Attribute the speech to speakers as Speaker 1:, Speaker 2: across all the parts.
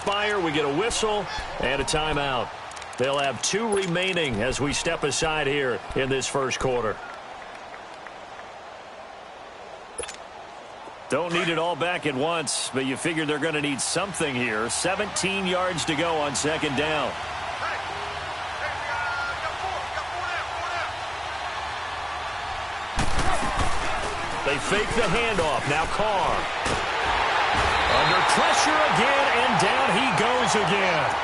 Speaker 1: expire. We get a whistle and a timeout. They'll have 2 remaining as we step aside here in this first quarter. Don't need it all back at once, but you figure they're going to need something here. 17 yards to go on second down. They fake the handoff. Now Carr. Under pressure again, and down he goes again.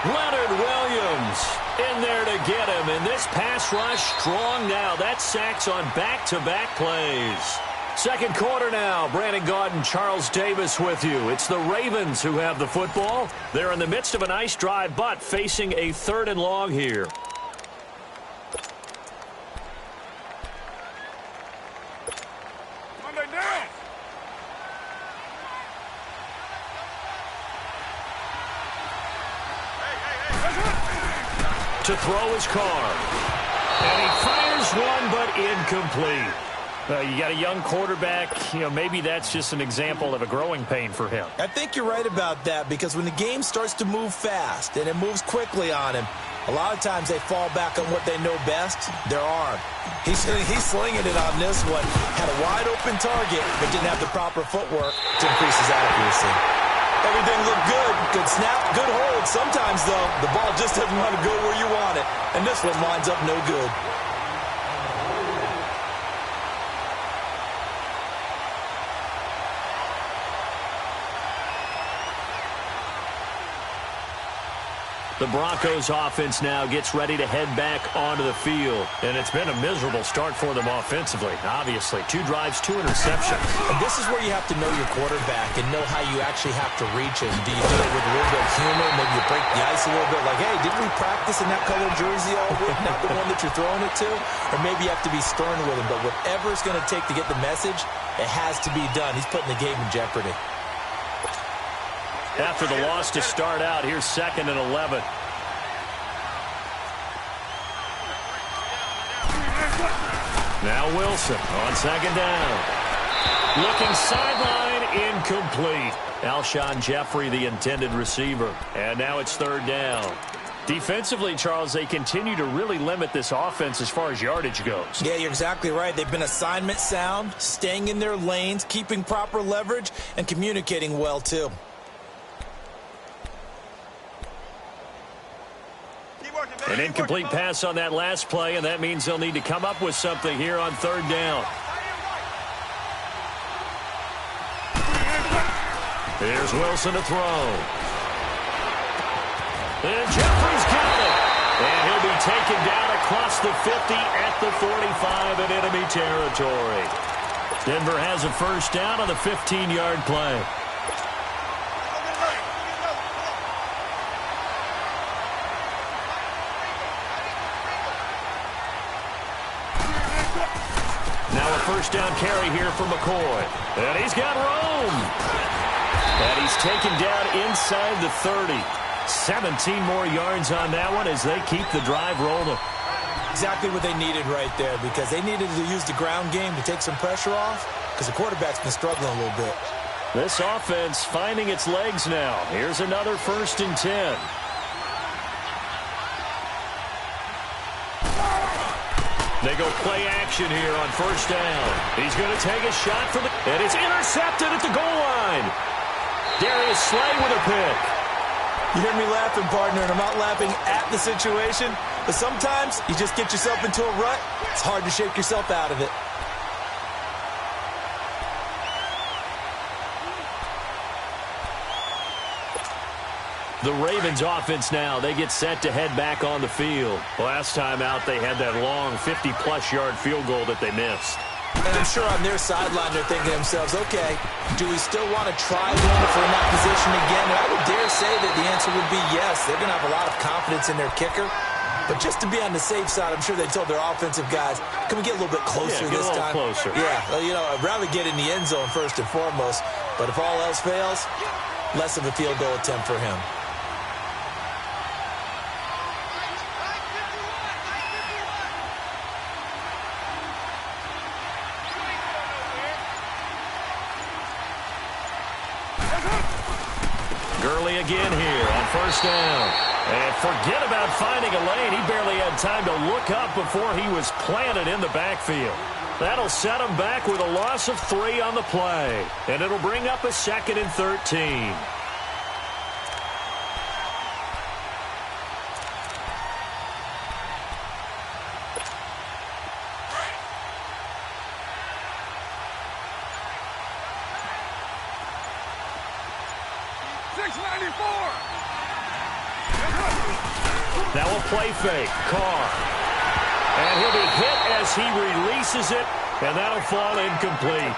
Speaker 1: Leonard Williams in there to get him. And this pass rush strong now. That's sacks on back-to-back plays. Second quarter now. Brandon Gaudin, Charles Davis with you. It's the Ravens who have the football. They're in the midst of a nice drive, but facing a 3rd and long here. To throw his Carr. And he fires one, but incomplete. You got a young quarterback. Maybe that's just an example of a growing pain for him.
Speaker 2: I think you're right about that, because when the game starts to move fast and it moves quickly on him, a lot of times they fall back on what they know best, their arm. He's slinging it on this one. Had a wide-open target, but didn't have the proper footwork to increase his accuracy. Everything looked good. Good snap, good hold. Sometimes, though, the ball just doesn't want to go where you want it. And this one winds up no good.
Speaker 1: The Broncos offense now gets ready to head back onto the field. And it's been a miserable start for them offensively. Obviously, 2 drives, 2 interceptions.
Speaker 2: And this is where you have to know your quarterback and know how you actually have to reach him. Do you do it with a little bit of humor? Maybe you break the ice a little bit. Like, hey, didn't we practice in that colored jersey all week? Not the one that you're throwing it to? Or maybe you have to be stern with him. But whatever it's going to take to get the message, it has to be done. He's putting the game in jeopardy.
Speaker 1: After the loss to start out, here's 2nd and 11. Now Wilson on 2nd down. Looking sideline, incomplete. Alshon Jeffrey, the intended receiver. And now it's 3rd down. Defensively, Charles, they continue to really limit this offense as far as yardage goes.
Speaker 2: Yeah, you're exactly right. They've been assignment sound, staying in their lanes, keeping proper leverage, and communicating well, too.
Speaker 1: An incomplete pass on that last play, and that means they'll need to come up with something here on 3rd down. Here's Wilson to throw. And Jeffrey's got it. And he'll be taken down across the 50 at the 45 in enemy territory. Denver has a 1st down on the 15-yard play. Now a 1st down carry here for McCoy. And he's got room. And he's taken down inside the 30. 17 more yards on that one as they keep the drive rolling.
Speaker 2: Exactly what they needed right there, because they needed to use the ground game to take some pressure off, because the quarterback's been struggling a little bit.
Speaker 1: This offense finding its legs now. Here's another 1st and 10. They go play action here on 1st down. He's going to take a shot for the... And it's intercepted at the goal line. Darius Slay with a pick.
Speaker 2: You hear me laughing, partner, and I'm not laughing at the situation, but sometimes you just get yourself into a rut. It's hard to shake yourself out of it.
Speaker 1: The Ravens offense now, they get set to head back on the field. Last time out, they had that long 50-plus yard field goal that they missed.
Speaker 2: And I'm sure on their sideline they're thinking to themselves, okay, do we still want to try one if we're in that position again? And I would dare say that the answer would be yes. They're going to have a lot of confidence in their kicker. But just to be on the safe side, I'm sure they told their offensive guys, can we get a little bit closer this time?
Speaker 1: Closer.
Speaker 2: Yeah, well, I'd rather get in the end zone first and foremost. But if all else fails, less of a field goal attempt for him.
Speaker 1: play again here on first down. And forget about finding a lane. He barely had time to look up before he was planted in the backfield. That'll set him back with a loss of 3 on the play. And it'll bring up a 2nd and 13. Now a play fake. Carr. And he'll be hit as he releases it, and that'll fall incomplete.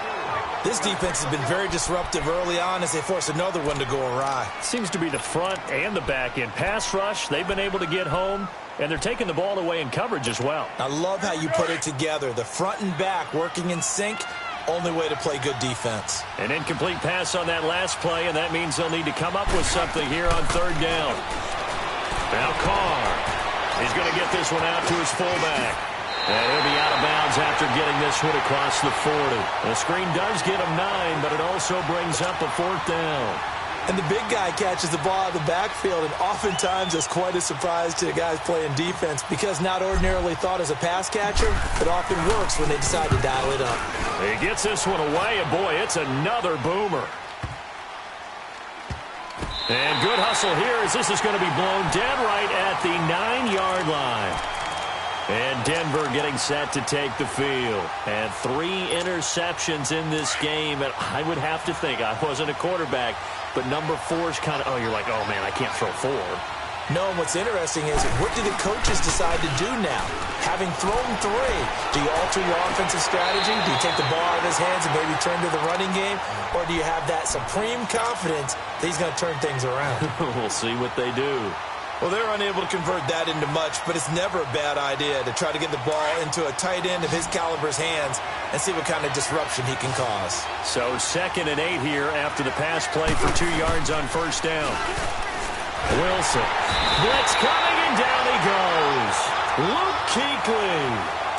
Speaker 2: This defense has been very disruptive early on as they force another one to go awry.
Speaker 1: Seems to be the front and the back end. Pass rush, they've been able to get home, and they're taking the ball away in coverage as well.
Speaker 2: I love how you put it together. The front and back working in sync. Only way to play good defense.
Speaker 1: An incomplete pass on that last play, and that means they'll need to come up with something here on 3rd down. Now Carr. He's going to get this one out to his fullback. And he'll be out of bounds after getting this one across the 40. The screen does get him 9, but it also brings up a 4th down.
Speaker 2: And the big guy catches the ball out of the backfield, and oftentimes it's quite a surprise to the guys playing defense because not ordinarily thought as a pass catcher, it often works when they decide to dial it up.
Speaker 1: He gets this one away, and boy, it's another boomer. And good hustle here as this is going to be blown dead right at the 9-yard line. And Denver getting set to take the field. And 3 interceptions in this game. And I would have to think, I wasn't a quarterback, but number 4 is kind of, you're like, oh, man, I can't throw 4.
Speaker 2: No, and what's interesting is what do the coaches decide to do now? Having thrown 3, do you alter your offensive strategy? Do you take the ball out of his hands and maybe turn to the running game? Or do you have that supreme confidence that he's going to turn things around?
Speaker 1: We'll see what they do.
Speaker 2: Well, they're unable to convert that into much, but it's never a bad idea to try to get the ball into a tight end of his caliber's hands and see what kind of disruption he can cause.
Speaker 1: So 2nd and 8 here after the pass play for 2 yards on 1st down. Wilson. Blitz coming, and down he goes. Luke Kuechly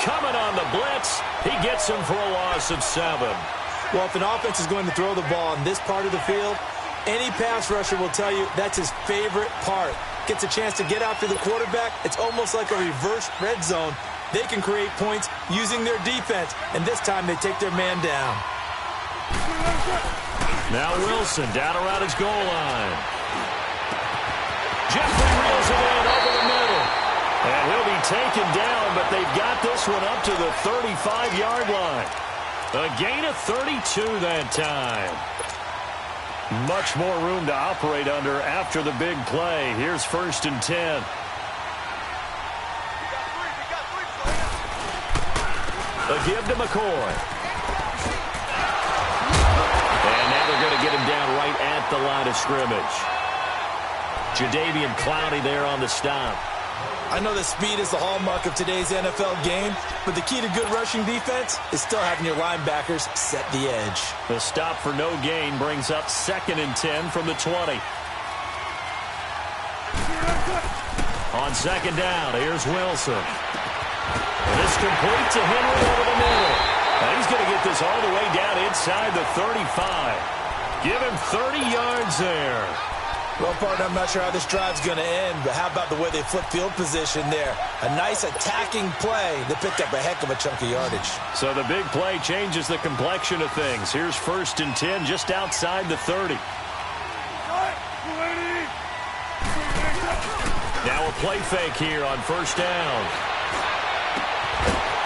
Speaker 1: coming on the blitz. He gets him for a loss of 7.
Speaker 2: Well, if an offense is going to throw the ball in this part of the field, any pass rusher will tell you that's his favorite part. Gets a chance to get after the quarterback. It's almost like a reverse red zone. They can create points using their defense, and this time they take their man down.
Speaker 1: Now Wilson down around his goal line. Jeffrey reels it in over the middle. And he'll be taken down, but they've got this one up to the 35-yard line. A gain of 32 that time. Much more room to operate under after the big play. Here's 1st and 10. A give to McCoy. And now they're going to get him down right at the line of scrimmage. Jadeveon Clowney there on the stop.
Speaker 2: I know that speed is the hallmark of today's NFL game, but the key to good rushing defense is still having your linebackers set the edge.
Speaker 1: The stop for no gain brings up 2nd and 10 from the 20. On 2nd down, here's Wilson. And it's complete to Henry over the middle. And he's going to get this all the way down inside the 35. Give him 30 yards there.
Speaker 2: Well, partner, I'm not sure how this drive's going to end, but how about the way they flip field position there? A nice attacking play that picked up a heck of a chunk of yardage.
Speaker 1: So the big play changes the complexion of things. Here's 1st and 10 just outside the 30. Now a play fake here on 1st down.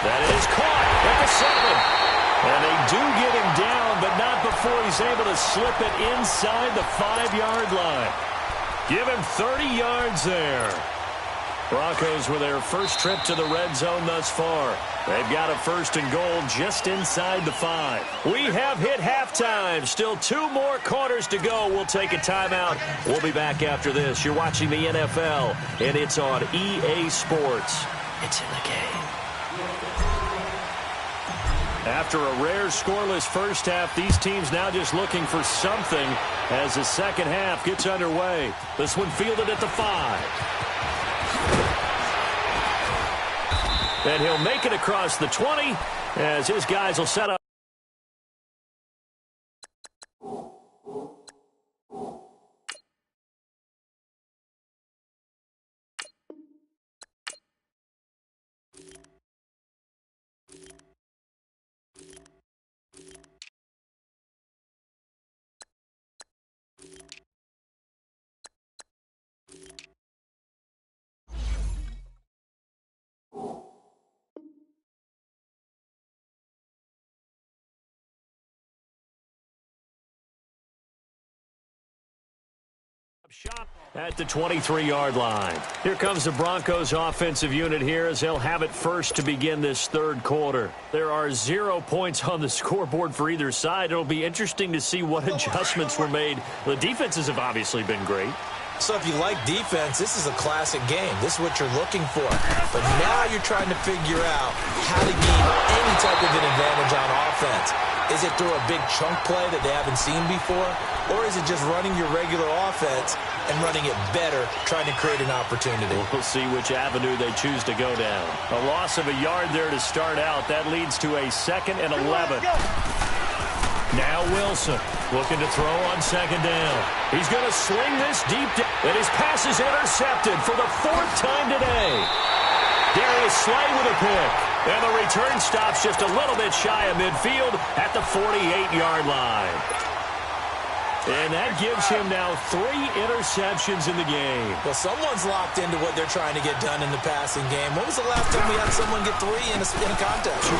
Speaker 1: That is caught at the 7. And they do get him down, but not before he's able to slip it inside the 5-yard line. Give him 30 yards there. Broncos with their first trip to the red zone thus far. They've got a 1st and goal just inside the 5. We have hit halftime. Still 2 more quarters to go. We'll take a timeout. We'll be back after this. You're watching the NFL, and it's on EA Sports. It's in the game. After a rare scoreless first half, these teams now just looking for something as the second half gets underway. This one fielded at the 5. And he'll make it across the 20 as his guys will set up. Shot at the 23-yard line. Here comes the Broncos offensive unit here as they'll have it first to begin this third quarter. There are 0 points on the scoreboard for either side. It'll be interesting to see what adjustments were made. The defenses have obviously been great.
Speaker 2: So if you like defense, this is a classic game. This is what you're looking for. But now you're trying to figure out how to gain any type of an advantage on offense. Is it through a big chunk play that they haven't seen before? Or is it just running your regular offense and running it better, trying to create an opportunity?
Speaker 1: We'll see which avenue they choose to go down. A loss of a yard there to start out. That leads to a 2nd and 11. Now Wilson looking to throw on 2nd down. He's going to sling this deep down. And his pass is intercepted for the 4th time today. Darius Slay with a pick. And the return stops just a little bit shy of midfield at the 48-yard line. And that gives him now 3 interceptions in the game.
Speaker 2: Well, someone's locked into what they're trying to get done in the passing game. When was the last time we had someone get 3 in a contest?
Speaker 1: 2011,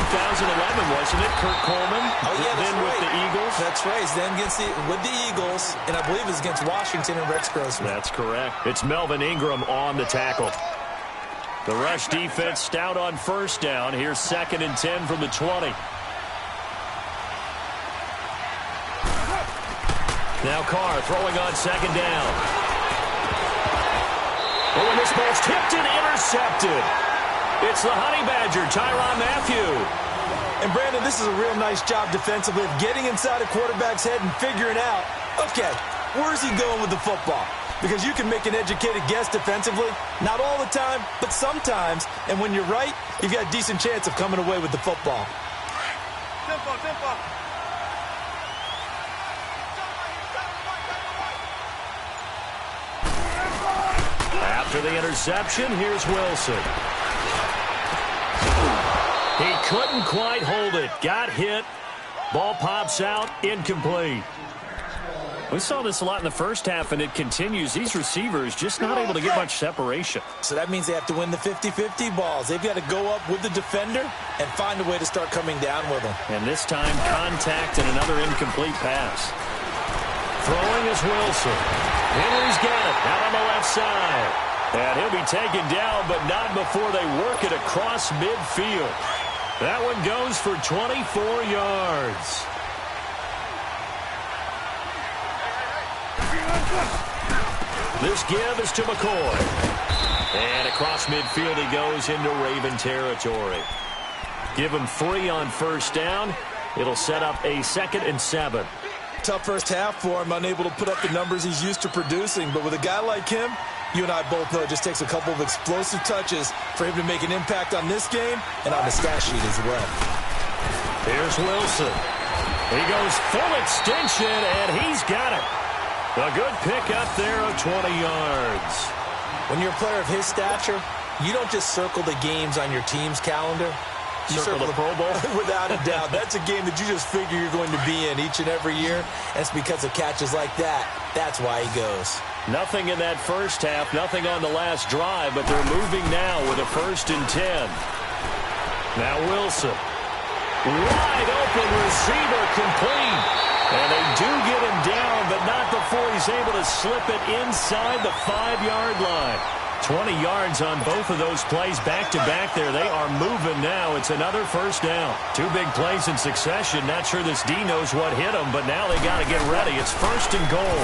Speaker 1: wasn't it? Kurt Coleman.
Speaker 2: Oh, yeah, that's
Speaker 1: then
Speaker 2: right.
Speaker 1: With the Eagles.
Speaker 2: That's right. Then with the Eagles, and I believe it's against Washington and Rex Grossman.
Speaker 1: That's correct. It's Melvin Ingram on the tackle. The rush defense stout on 1st down. Here's 2nd and 10 from the 20. Now Carr throwing on 2nd down. Oh, and this ball's tipped and intercepted. It's the Honey Badger, Tyrann Mathieu.
Speaker 2: And Brandon, this is a real nice job defensively of getting inside a quarterback's head and figuring out, okay, where's he going with the football? Because you can make an educated guess defensively, not all the time, but sometimes. And when you're right, you've got a decent chance of coming away with the football. Tempo.
Speaker 1: After the interception, here's Wilson. He couldn't quite hold it. Got hit. Ball pops out. Incomplete. We saw this a lot in the first half, and it continues. These receivers just not able to get much separation.
Speaker 2: So that means they have to win the 50-50 balls. They've got to go up with the defender and find a way to start coming down with them.
Speaker 1: And this time, contact and another incomplete pass. Throwing is Wilson. Henry's got it out on the left side. And he'll be taken down, but not before they work it across midfield. That one goes for 24 yards. This give is to McCoy. And across midfield he goes into Raven territory. Give him 3 on 1st down. It'll set up a 2nd and 7.
Speaker 2: Tough first half for him, unable to put up the numbers he's used to producing. But with a guy like him, you and I both know it just takes a couple of explosive touches for him to make an impact on this game and on the stat sheet as well.
Speaker 1: Here's Wilson. He goes full extension, and he's got it. A good pickup there of 20 yards.
Speaker 2: When you're a player of his stature, you don't just circle the games on your team's calendar. You
Speaker 1: circle the Pro Bowl?
Speaker 2: Without a doubt. That's a game that you just figure you're going to be in each and every year. And it's because of catches like that. That's why he goes.
Speaker 1: Nothing in that first half, nothing on the last drive, but they're moving now with a 1st and 10. Now Wilson. Wide open receiver complete. And they do get him down, but not before he's able to slip it inside the 5-yard line. 20 yards on both of those plays back-to-back there. They are moving now. It's another 1st down. 2 big plays in succession. Not sure this D knows what hit him, but now they got to get ready. It's 1st and goal.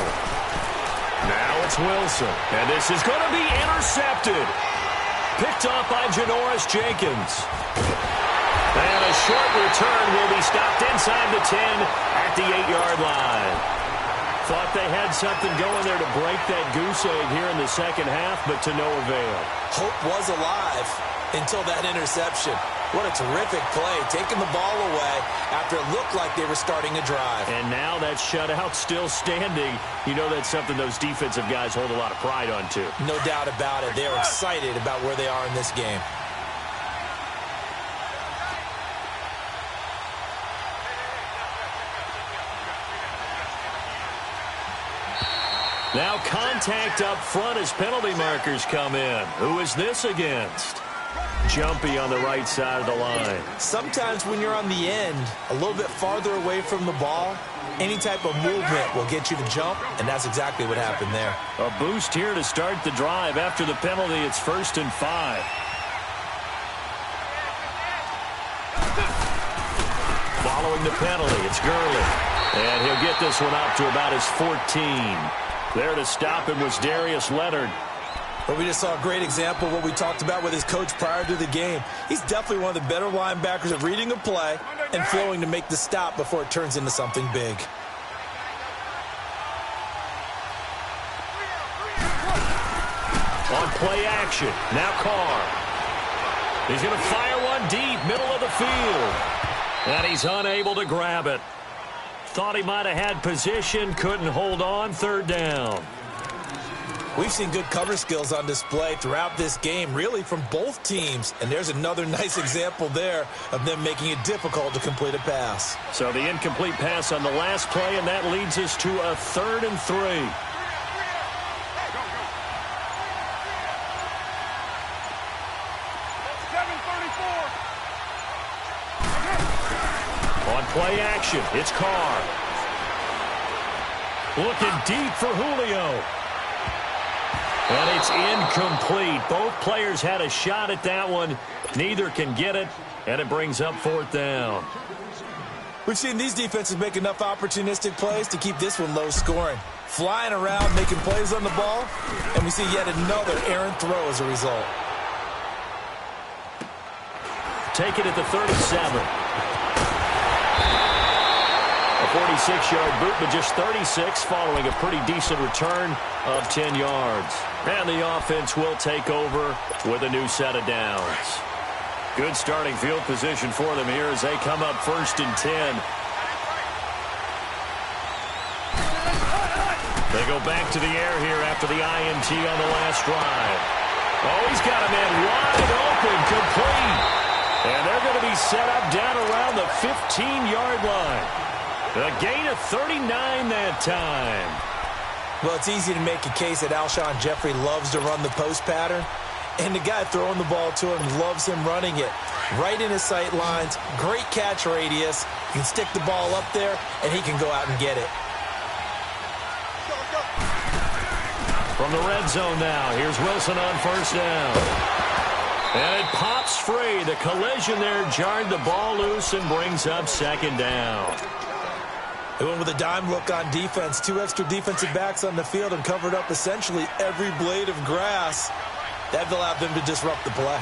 Speaker 1: Now it's Wilson. And this is going to be intercepted. Picked off by Janoris Jenkins. And a short return will be stopped inside the 10 at the 8-yard line. Thought they had something going there to break that goose egg here in the second half, but to no avail.
Speaker 2: Hope was alive until that interception. What a terrific play, taking the ball away after it looked like they were starting a drive.
Speaker 1: And now that shutout still standing. You know that's something those defensive guys hold a lot of pride on, too.
Speaker 2: No doubt about it. They're excited about where they are in this game.
Speaker 1: Now contact up front as penalty markers come in. Who is this against? Jumpy on the right side of the line.
Speaker 2: Sometimes when you're on the end, a little bit farther away from the ball, any type of movement will get you to jump, and that's exactly what happened there.
Speaker 1: A boost here to start the drive. After the penalty, it's 1st and 5. Following the penalty, it's Gurley. And he'll get this one up to about his 14. There to stop him was Darius Leonard.
Speaker 2: But we just saw a great example of what we talked about with his coach prior to the game. He's definitely one of the better linebackers at reading a play and flowing to make the stop before it turns into something big.
Speaker 1: On play action, now Carr. He's going to fire one deep, middle of the field. And he's unable to grab it. Thought he might have had position, couldn't hold on, 3rd down.
Speaker 2: We've seen good cover skills on display throughout this game, really from both teams. And there's another nice example there of them making it difficult to complete a pass.
Speaker 1: So the incomplete pass on the last play, and that leads us to a 3rd and 3. On play action, it's Carr. Looking deep for Julio. And it's incomplete. Both players had a shot at that one. Neither can get it, and it brings up 4th down.
Speaker 2: We've seen these defenses make enough opportunistic plays to keep this one low scoring. Flying around, making plays on the ball, and we see yet another errant throw as a result.
Speaker 1: Take it at the 37. A 46-yard boot, but just 36 following a pretty decent return of 10 yards. And the offense will take over with a new set of downs. Good starting field position for them here as they come up 1st and 10. They go back to the air here after the INT on the last drive. Oh, he's got a man wide open, complete. And they're going to be set up down around the 15-yard line. A gain of 39 that time.
Speaker 2: Well, it's easy to make a case that Alshon Jeffrey loves to run the post pattern. And the guy throwing the ball to him loves him running it. Right in his sight lines, great catch radius. He can stick the ball up there, and he can go out and get it.
Speaker 1: From the red zone now, here's Wilson on 1st down. And it pops free. The collision there jarred the ball loose and brings up 2nd down.
Speaker 2: They went with a dime look on defense. 2 extra defensive backs on the field and covered up essentially every blade of grass. That allowed them to disrupt the play.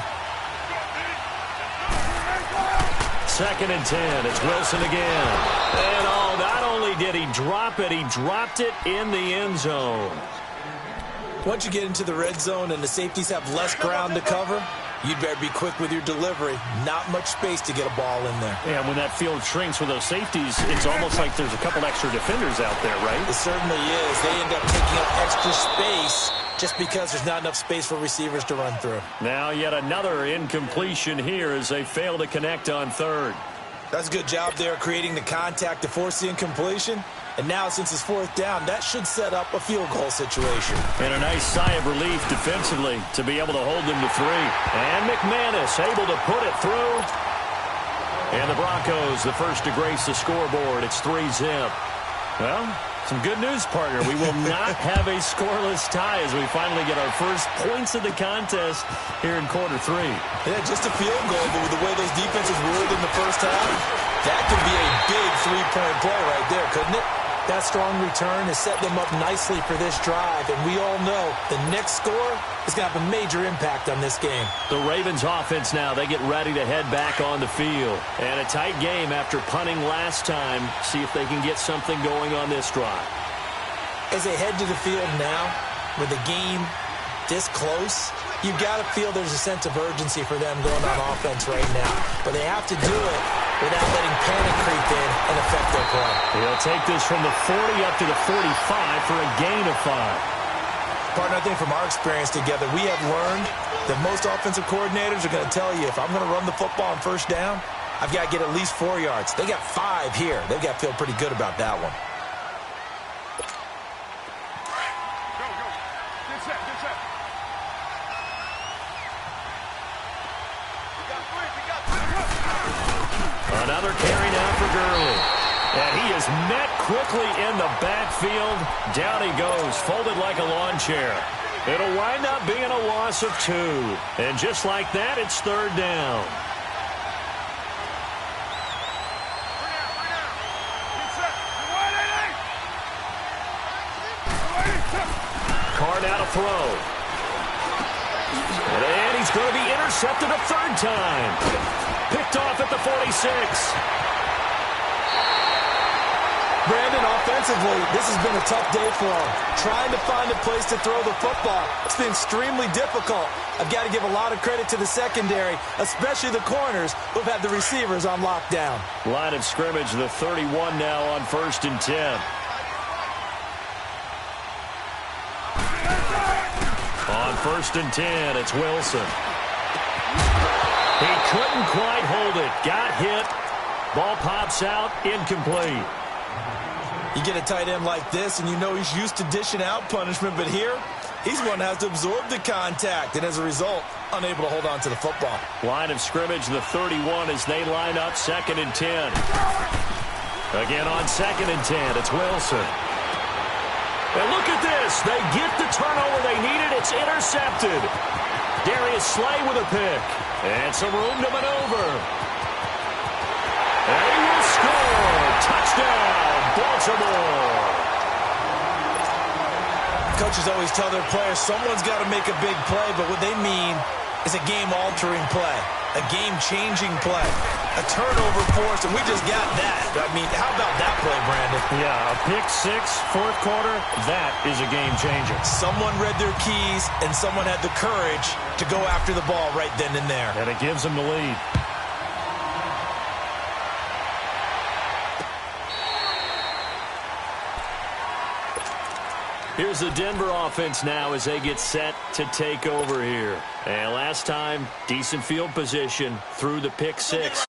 Speaker 1: 2nd and 10. It's Wilson again. And not only did he drop it, he dropped it in the end zone.
Speaker 2: Once you get into the red zone and the safeties have less ground to cover, you'd better be quick with your delivery. Not much space to get a ball in there.
Speaker 1: Yeah, when that field shrinks with those safeties, it's almost like there's a couple extra defenders out there, right?
Speaker 2: It certainly is. They end up taking up extra space just because there's not enough space for receivers to run through.
Speaker 1: Now yet another incompletion here as they fail to connect on 3rd.
Speaker 2: That's a good job there creating the contact to force the incompletion. And now, since it's 4th down, that should set up a field goal situation.
Speaker 1: And a nice sigh of relief defensively to be able to hold them to 3. And McManus able to put it through. And the Broncos, the first to grace the scoreboard. It's 3-zip. Well, some good news, partner. We will not have a scoreless tie as we finally get our first points of the contest here in quarter 3.
Speaker 2: Yeah, just a field goal, but with the way those defenses ruled in the first half, that could be a big 3-point play right there, couldn't it? That strong return has set them up nicely for this drive, and we all know the next score is going to have a major impact on this game.
Speaker 1: The Ravens offense now, they get ready to head back on the field. And a tight game after punting last time. See if they can get something going on this drive.
Speaker 2: As they head to the field now, with the game this close, you've got to feel there's a sense of urgency for them going on offense right now. But they have to do it without letting panic creep in and affect their play.
Speaker 1: He'll take this from the 40 up to the 45 for a gain of 5.
Speaker 2: Partner, I think from our experience together, we have learned that most offensive coordinators are going to tell you, if I'm going to run the football on 1st down, I've got to get at least 4 yards. They got 5 here. They've got to feel pretty good about that one.
Speaker 1: Another carry now for Gurley. And he is met quickly in the backfield. Down he goes, folded like a lawn chair. It'll wind up being a loss of 2. And just like that, it's 3rd down. Carr now to throw. And he's going to be intercepted a 3rd time. Picked off at the 46.
Speaker 2: Brandon, offensively, this has been a tough day for him. Trying to find a place to throw the football. It's been extremely difficult. I've got to give a lot of credit to the secondary, especially the corners who've had the receivers on lockdown.
Speaker 1: Line of scrimmage, the 31 now on 1st and 10. On 1st and 10, it's Wilson. He couldn't quite hold it. Got hit. Ball pops out. Incomplete.
Speaker 2: You get a tight end like this, and you know he's used to dishing out punishment, but here, he's one that has to absorb the contact, and as a result, unable to hold on to the football.
Speaker 1: Line of scrimmage, the 31, as they line up 2nd and 10. Again on 2nd and 10, it's Wilson. And look at this. They get the turnover they needed. It's intercepted. Darius Slay with a pick. And some room to maneuver. And he will score. Touchdown, Baltimore.
Speaker 2: Coaches always tell their players someone's got to make a big play, but what they mean is a game-altering play, a game-changing play, a turnover force, and we just got that. I mean, how about that play, Brandon?
Speaker 1: Yeah, a pick 6, 4th quarter, that is a game-changer.
Speaker 2: Someone read their keys, and someone had the courage to go after the ball right then and there.
Speaker 1: And it gives them the lead. Here's the Denver offense now as they get set to take over here. And last time, decent field position through the pick 6.